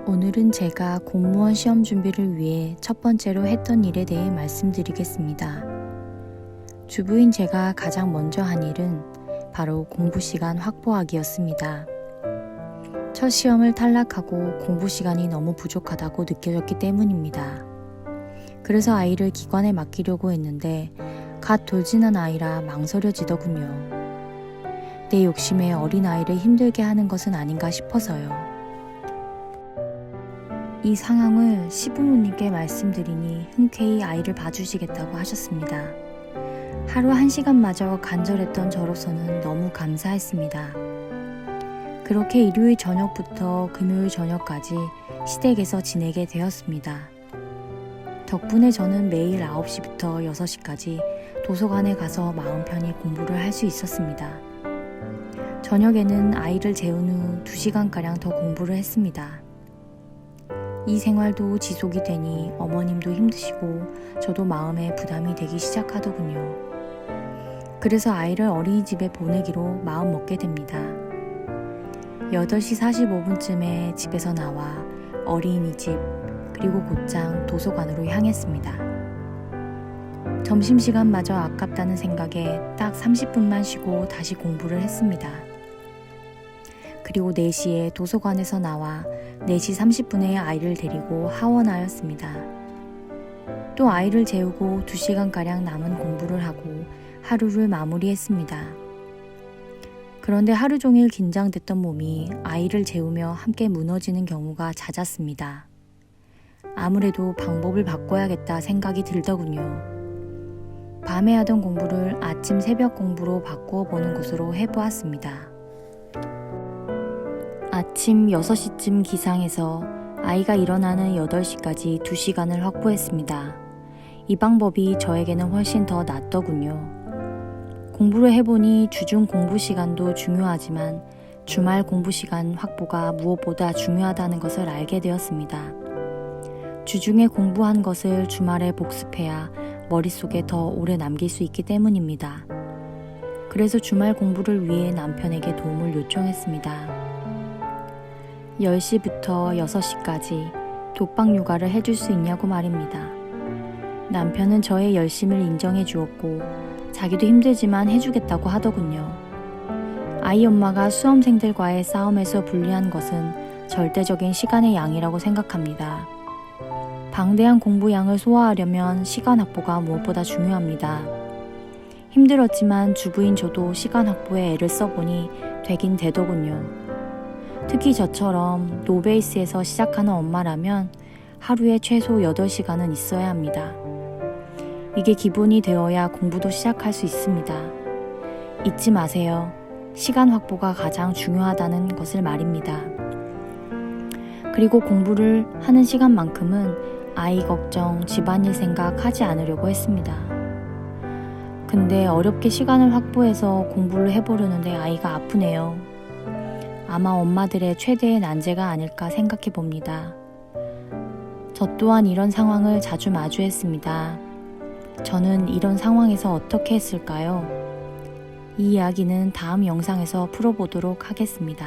오늘은 제가 공무원 시험 준비를 위해 첫 번째로 했던 일에 대해 말씀드리겠습니다. 주부인 제가 가장 먼저 한 일은 바로 공부 시간 확보하기였습니다. 첫 시험을 탈락하고 공부 시간이 너무 부족하다고 느껴졌기 때문입니다. 그래서 아이를 기관에 맡기려고 했는데 갓 돌진한 아이라 망설여지더군요. 내 욕심에 어린 아이를 힘들게 하는 것은 아닌가 싶어서요. 이 상황을 시부모님께 말씀드리니 흔쾌히 아이를 봐주시겠다고 하셨습니다. 하루 1시간마저 간절했던 저로서는 너무 감사했습니다. 그렇게 일요일 저녁부터 금요일 저녁까지 시댁에서 지내게 되었습니다. 덕분에 저는 매일 9시부터 6시까지 도서관에 가서 마음 편히 공부를 할 수 있었습니다. 저녁에는 아이를 재운 후 2시간가량 더 공부를 했습니다. 이 생활도 지속이 되니 어머님도 힘드시고 저도 마음에 부담이 되기 시작하더군요. 그래서 아이를 어린이집에 보내기로 마음 먹게 됩니다. 8시 45분쯤에 집에서 나와 어린이집 그리고 곧장 도서관으로 향했습니다. 점심시간마저 아깝다는 생각에 딱 30분만 쉬고 다시 공부를 했습니다. 그리고 4시에 도서관에서 나와 4시 30분에 아이를 데리고 하원하였습니다. 또 아이를 재우고 2시간가량 남은 공부를 하고 하루를 마무리했습니다. 그런데 하루 종일 긴장됐던 몸이 아이를 재우며 함께 무너지는 경우가 잦았습니다. 아무래도 방법을 바꿔야겠다 생각이 들더군요. 밤에 하던 공부를 아침 새벽 공부로 바꾸어 보는 것으로 해보았습니다. 아침 6시쯤 기상해서 아이가 일어나는 8시까지 2시간을 확보했습니다. 이 방법이 저에게는 훨씬 더 낫더군요. 공부를 해보니 주중 공부 시간도 중요하지만 주말 공부 시간 확보가 무엇보다 중요하다는 것을 알게 되었습니다. 주중에 공부한 것을 주말에 복습해야 머릿속에 더 오래 남길 수 있기 때문입니다. 그래서 주말 공부를 위해 남편에게 도움을 요청했습니다. 10시부터 6시까지 독방 육아를 해줄 수 있냐고 말입니다. 남편은 저의 열심을 인정해 주었고 자기도 힘들지만 해주겠다고 하더군요. 아이 엄마가 수험생들과의 싸움에서 불리한 것은 절대적인 시간의 양이라고 생각합니다. 방대한 공부 양을 소화하려면 시간 확보가 무엇보다 중요합니다. 힘들었지만 주부인 저도 시간 확보에 애를 써보니 되긴 되더군요. 특히 저처럼 노베이스에서 시작하는 엄마라면 하루에 최소 8시간은 있어야 합니다. 이게 기본이 되어야 공부도 시작할 수 있습니다. 잊지 마세요. 시간 확보가 가장 중요하다는 것을 말입니다. 그리고 공부를 하는 시간만큼은 아이 걱정, 집안일 생각하지 않으려고 했습니다. 근데 어렵게 시간을 확보해서 공부를 해보려는데 아이가 아프네요. 아마 엄마들의 최대의 난제가 아닐까 생각해 봅니다. 저 또한 이런 상황을 자주 마주했습니다. 저는 이런 상황에서 어떻게 했을까요? 이 이야기는 다음 영상에서 풀어보도록 하겠습니다.